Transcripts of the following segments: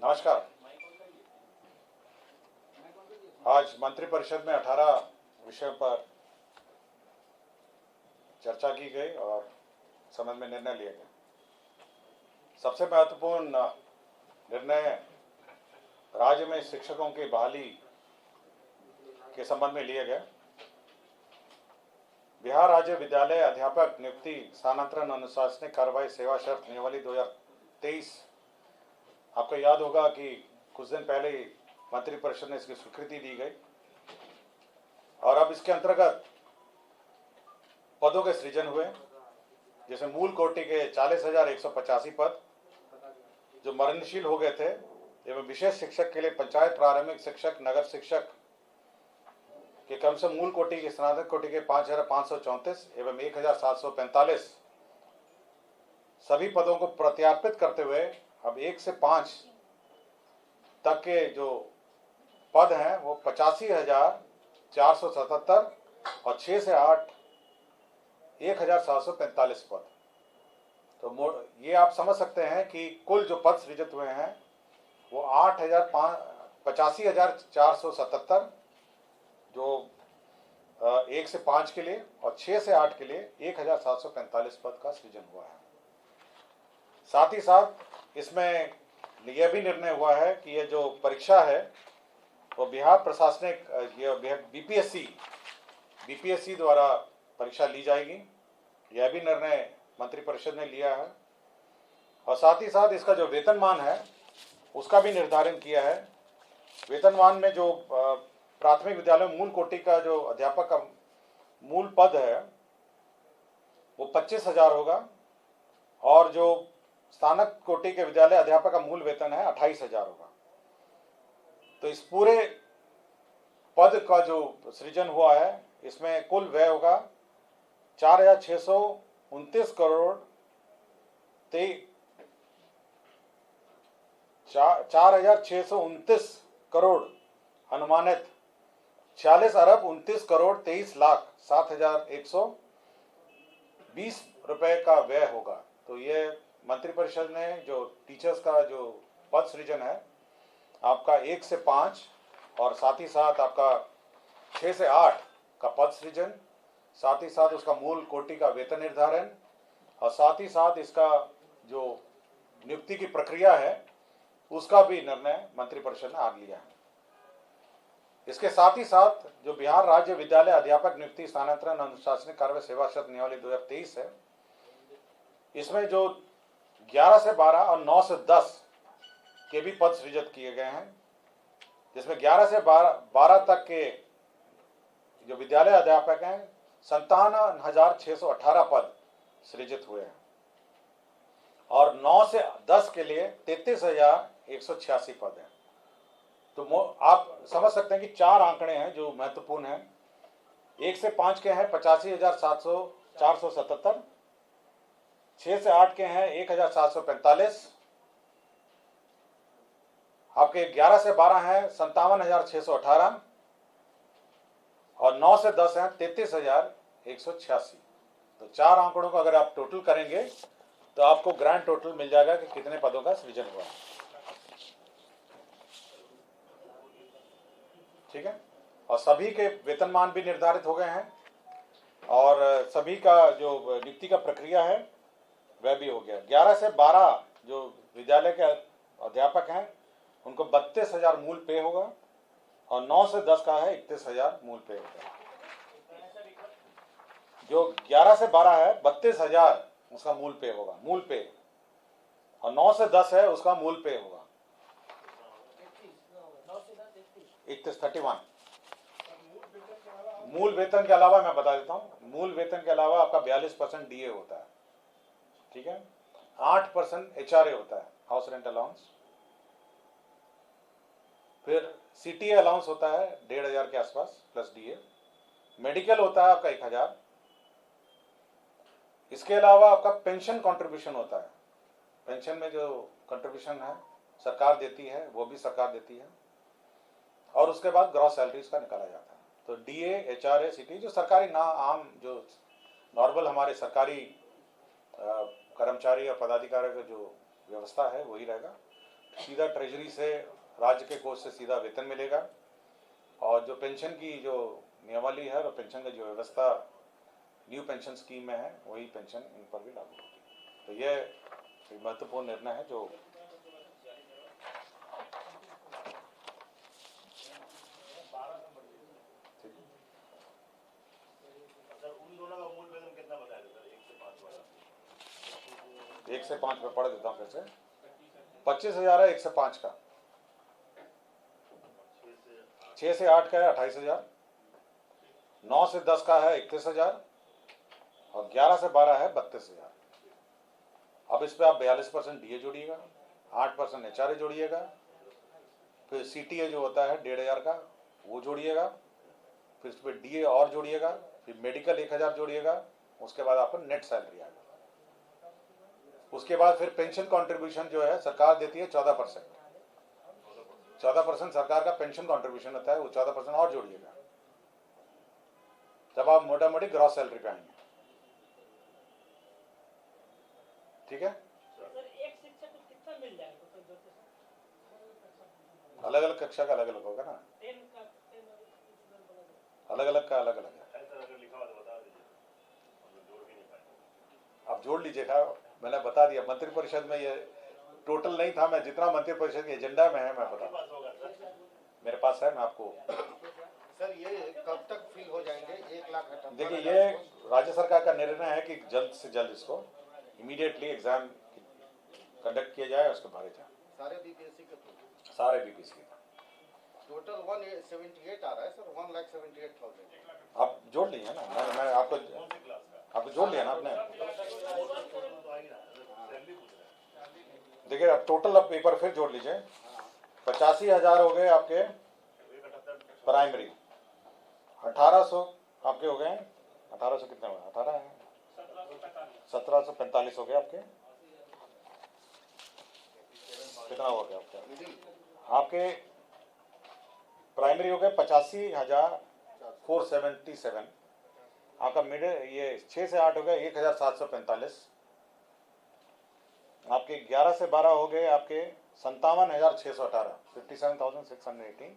नमस्कार। आज मंत्रिपरिषद में 18 विषयों पर चर्चा की गई और संबंध में निर्णय लिया गया। सबसे महत्वपूर्ण निर्णय राज्य में शिक्षकों की बहाली के संबंध में लिया गया। बिहार राज्य विद्यालय अध्यापक नियुक्ति स्थानांतरण अनुशासनिक कार्रवाई सेवा शर्त नियमावली 2023, आपको याद होगा कि कुछ दिन पहले ही मंत्रिपरिषद ने इसकी स्वीकृति दी गई और अब इसके अंतर्गत पदों के सृजन हुए, जैसे मूल कोटि के 40,185 पद जो मरणशील हो गए थे एवं विशेष शिक्षक के लिए पंचायत प्रारंभिक शिक्षक नगर शिक्षक के क्रम से मूल कोटि के स्नातक कोटि के 5,534 एवं 1,745 सभी पदों को प्रत्यार्पित करते हुए अब 1 से 5 तक के जो पद हैं वो 85,477 और 6 से 8 1,745 पद। तो ये आप समझ सकते हैं कि कुल जो पद सृजित हुए हैं वो 85,477 जो 1 से 5 के लिए और 6 से 8 के लिए 1,745 पद का सृजन हुआ है। साथ ही साथ इसमें यह भी निर्णय हुआ है कि ये जो परीक्षा है वो बिहार प्रशासनिक बीपीएससी द्वारा परीक्षा ली जाएगी। यह भी निर्णय मंत्रिपरिषद ने लिया है और साथ ही साथ इसका जो वेतनमान है उसका भी निर्धारण किया है। वेतनमान में जो प्राथमिक विद्यालय मूल कोटि का जो अध्यापक का मूल पद है वो 25,000 होगा और जो स्नातक कोटि के विद्यालय अध्यापक का मूल वेतन है 28,000 होगा। तो इस पूरे पद का जो सृजन हुआ है इसमें कुल व्यय होगा 4,629 करोड़ 4,629 करोड़ अनुमानित 46,29,23,07,120 रुपए का व्यय होगा। तो ये मंत्रिपरिषद ने जो टीचर्स का जो पद सृजन है आपका 1 से 5 और साथ ही साथ आपका 6 से 8 का पद सृजन, साथ ही साथ उसका मूल कोटि का वेतन निर्धारण और साथ ही साथ इसका जो नियुक्ति की प्रक्रिया है उसका भी निर्णय मंत्रिपरिषद ने आज लिया है। इसके साथ ही साथ जो बिहार राज्य विद्यालय अध्यापक नियुक्ति स्थानांतरण अनुशासनिक कार्रवाई सेवा शर्त नियमावली 2023 है, इसमें जो 11 से 12 और 9 से 10 के भी पद सृजित किए गए हैं, जिसमें 11 से 12 तक के जो विद्यालय अध्यापक हैं 57,618 पद सृजित हुए हैं और 9 से 10 के लिए 33,186 पद हैं। तो आप समझ सकते हैं कि 4 आंकड़े हैं जो महत्वपूर्ण हैं। 1 से 5 के हैं 85,477, 6 से 8 के हैं 1,745, आपके 11 से 12 हैं 57,618 और 9 से 10 हैं 33,186। तो 4 आंकड़ों को अगर आप टोटल करेंगे तो आपको ग्रैंड टोटल मिल जाएगा कि कितने पदों का सृजन हुआ है। ठीक है, और सभी के वेतनमान भी निर्धारित हो गए हैं और सभी का जो नियुक्ति का प्रक्रिया है वह भी हो गया। 11 से 12 जो विद्यालय के अध्यापक हैं उनको 32,000 मूल पे होगा और 9 से 10 का है 31,000 मूल पे होगा। जो 11 से 12 है 32,000 उसका मूल पे होगा, मूल पे, और 9 से 10 है उसका मूल पे होगा 31 मूल वेतन के अलावा मैं बता देता हूं, मूल वेतन के अलावा आपका 42% डीए होता है। ठीक है, 8% एचआरए होता है, हाउस रेंट अलाउंस, फिर सीटीए अलाउंस होता है 1,500 के आसपास प्लस डीए, मेडिकल होता है आपका 1,000, इसके अलावा आपका पेंशन कंट्रीब्यूशन होता है। पेंशन में जो कंट्रीब्यूशन है सरकार देती है वो भी सरकार देती है और उसके बाद ग्रॉस सैलरीज का निकाला जाता है। तो डीए एचआरए सीटी जो सरकारी ना आम जो नॉर्मल हमारे सरकारी कर्मचारी और पदाधिकारी का जो व्यवस्था है वही रहेगा। सीधा ट्रेजरी से, राज्य के कोष से सीधा वेतन मिलेगा, और जो पेंशन की जो नियमावली है और पेंशन की जो व्यवस्था न्यू पेंशन स्कीम में है वही पेंशन इन पर भी लागू होगी। तो ये एक महत्वपूर्ण निर्णय है जो उन दोनों का मूल वेतन कितना बताया था सर? 1 से 5 वाला? 1 से 5 में पढ़ देता हूँ फिर से। 25,000 है 1 से 5 का, 6 से 8 का है 28,000, 9 से 10 का है 31,000 और 11 से 12 है 32,000। अब इस पे आप 42% डीए जोड़िएगा, 8% एचआरए जोड़िएगा, फिर सीटीए जो होता है 1,500 का वो जोड़िएगा, फिर इस पे डीए और जोड़िएगा, फिर मेडिकल 1,000 जोड़िएगा, उसके बाद आपको नेट सैलरी आएगा। उसके बाद फिर पेंशन कंट्रीब्यूशन जो है सरकार देती है 14%, 14% सरकार का पेंशन कंट्रीब्यूशन होता है, वो 14% और जोड़िएगा, तब आप मोटा मोटी ग्रॉस सैलरी पे आएंगे। ठीक है, सर एक शिक्षक को कितना मिल जाएगा? अलग अलग कक्षा का अलग अलग होगा ना, अलग अलग का अलग अलग है। अगर लिखा हुआ तो बता दीजिए, हम लोग जोड़ भी नहीं पाएंगे। आप जोड़ लीजिएगा, मैंने बता दिया मंत्रिपरिषद में, ये टोटल नहीं था, मैं जितना मंत्रिपरिषद के एजेंडा में है मैं बता, मेरे पास है, मैं आपको। सर ये कब तक फ्री हो जाएंगे 1,78,000? देखिए ये राज्य सरकार का निर्णय है कि जल्द से जल्द इसको इमीडिएटली एग्जाम कंडक्ट किया जाए, उसको भरे जाए सारे बीपीएससी के थ्रू। सारे बीपीएससी का। टोटल 178 आ रहा है सर, 1,78,000। आप जोड़ लीजिए ना, मैं आपको जोड़ लिया ना आपने। देखिए अब टोटल अब एक बार फिर जोड़ लीजिए, 85,000 हो गए आपके प्राइमरी, 1,800 आपके हो गए, 1,800 कितने हुए? 18 है, 1,745 हो गए आपके। कितना हो गया आपके प्राइमरी हो गए 85,477। आपका मिडिल ये 6 से 8 हो गया 1,745। आपके 11 से 12 हो गए आपके 57,618, 57,618।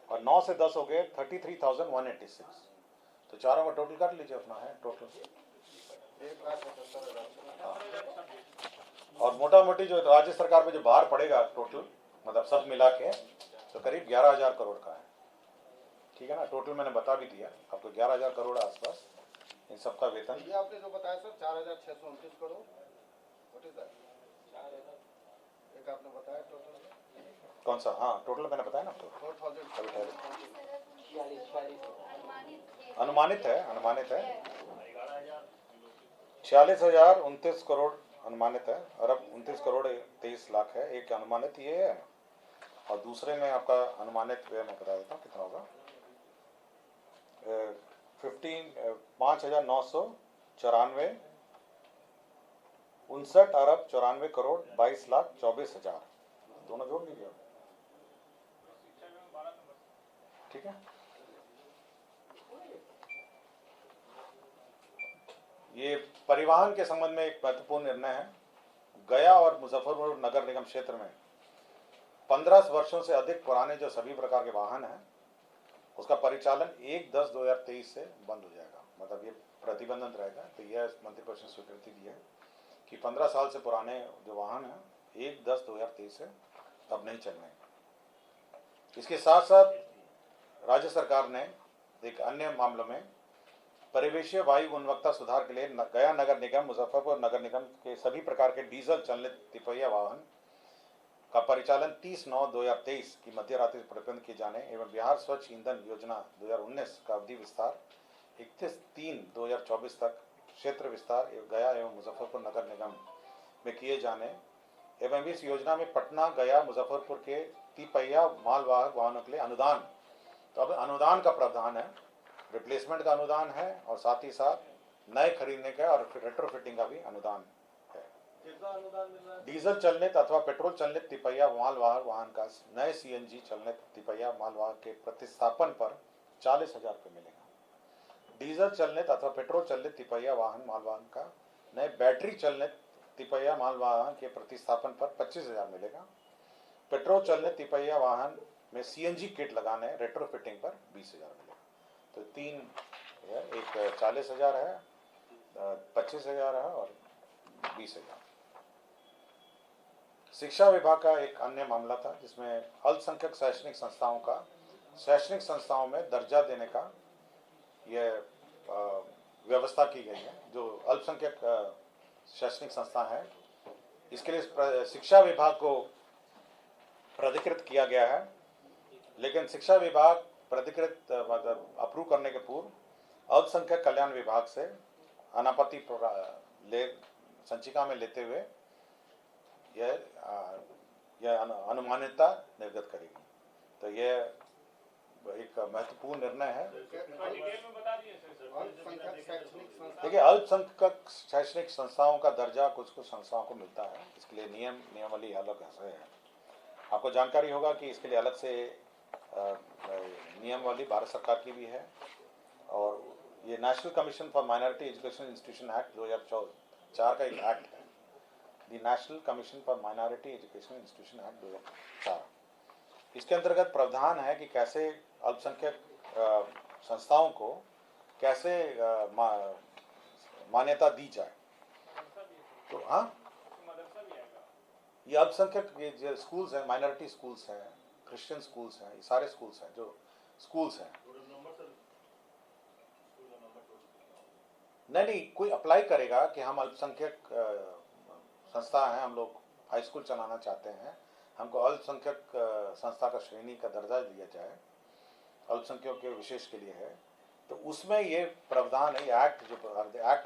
और 9 से 10 हो गए 33,186। तो चारों का टोटल कर लीजिए अपना है टोटल। 1,78,000। और मोटा मोटी जो राज्य सरकार में जो बाहर पड़ेगा टोटल, मतलब सब मिला के, तो करीब 11,000 करोड़ का है। ठीक है ना, टोटल मैंने बता भी दिया आपको, 11,000 करोड़ आसपास इन सबका वेतन। ये आपने जो बताया sir 4,629 crore, what is that? एक आपने बताया टोटल कौन सा? हाँ टोटल मैंने बताया ना आपको, 4,000। अनुमानित है 46,029 करोड़ अनुमानित है, अरब 29 करोड़ 23 लाख है एक अनुमानित ये है। और दूसरे में आपका अनुमानित व्यय मैं बता देता हूँ कितना होगा, 5,994, 59 अरब 94 करोड़ 22 लाख 24,000, दोनों जोड़ लीजिए। ठीक है, ये परिवहन के संबंध में एक महत्वपूर्ण निर्णय है। गया और मुजफ्फरपुर नगर निगम क्षेत्र में 15 वर्षों से अधिक पुराने जो सभी प्रकार के वाहन हैं उसका परिचालन 1/10/2023 से बंद हो जाएगा, मतलब ये प्रतिबंधित रहेगा। तो यह मंत्रिपरिषद ने स्वीकृति दी है कि 15 साल से पुराने जो वाहन हैं 1/10/2023 से अब नहीं चलने। इसके साथ साथ राज्य सरकार ने एक अन्य मामलों में परिवेशीय वायु गुणवत्ता सुधार के लिए गया नगर निगम, मुजफ्फरपुर नगर निगम के सभी प्रकार के डीजल चालित तिपहिया वाहन का परिचालन 30/9/2023 की मध्य रात्रि प्रतिबंध किए जाने एवं बिहार स्वच्छ ईंधन योजना 2019 का अवधि विस्तार 31/3/2024 तक क्षेत्र विस्तार गया एवं मुजफ्फरपुर नगर निगम में किए जाने एवं इस योजना में पटना, गया, मुजफ्फरपुर के तिपहिया मालवाहक वाहनों के लिए अनुदान, तो अब अनुदान का प्रावधान है, रिप्लेसमेंट का अनुदान है और साथ ही साथ नए खरीदने का और रेट्रोफिटिंग का भी अनुदान है। कितना अनुदान मिल रहा है? डीजल चलनित अथवा पेट्रोल चलनित तिपहिया मालवाहक वाहन का नए सीएनजी चलनित तिपहिया मालवाहक के प्रतिस्थापन पर 40,000 रुपये मिलेगा। डीजल चलनित अथवा पेट्रोल चलनित तिपहिया वाहन मालवाहन का नए बैटरी चलनित तिपहिया मालवाहन के प्रतिस्थापन पर 25,000 मिलेगा। पेट्रोल चलने तिपहिया वाहन में सीएनजी किट लगाने रेट्रोफिटिंग पर 20,000 मिलेगा। तो 3 है, एक 40,000 है, 25,000 है और 20,000। शिक्षा विभाग का एक अन्य मामला था जिसमें अल्पसंख्यक शैक्षणिक संस्थाओं में दर्जा देने का यह व्यवस्था की गई है। जो अल्पसंख्यक शैक्षणिक संस्था है इसके लिए शिक्षा विभाग को प्राधिकृत किया गया है, लेकिन शिक्षा विभाग प्राधिकृत मतलब अप्रूव करने के पूर्व अल्पसंख्यक कल्याण विभाग से अनापत्ति संचिका में लेते हुए यह अनुमान्यता निर्गत करेगी। तो यह एक महत्वपूर्ण निर्णय है। अल्पसंख्यक शैक्षणिक संस्था देखिए, अल्पसंख्यक शैक्षणिक संस्थाओं का दर्जा कुछ संस्थाओं को मिलता है, इसके लिए नियमावली अलग है। आपको जानकारी होगा कि इसके लिए अलग से नियमावली भारत सरकार की भी है, और ये national commission for minority education institution act 2004 का एक एक्ट है, the national commission for minority education institution act 2004। इसके अंतर्गत प्रावधान है कि कैसे अल्पसंख्यक संस्थाओं को कैसे मान्यता दी जाए। तो हाँ, ये अल्पसंख्यक ये जो स्कूल्स हैं, माइनॉरिटी स्कूल्स हैं, क्रिश्चियन स्कूल्स हैं, ये सारे स्कूल्स हैं जो स्कूल्स हैं। नहीं, कोई अप्लाई करेगा कि हम अल्पसंख्यक संस्था हैं, हम लोग हाई स्कूल चलाना चाहते हैं, हमको अल्पसंख्यक संस्था का श्रेणी का दर्जा दिया जाए, अल्पसंख्यकों के विशेष के लिए है, तो उसमें ये प्रावधान है, ये एक्ट जो एक्ट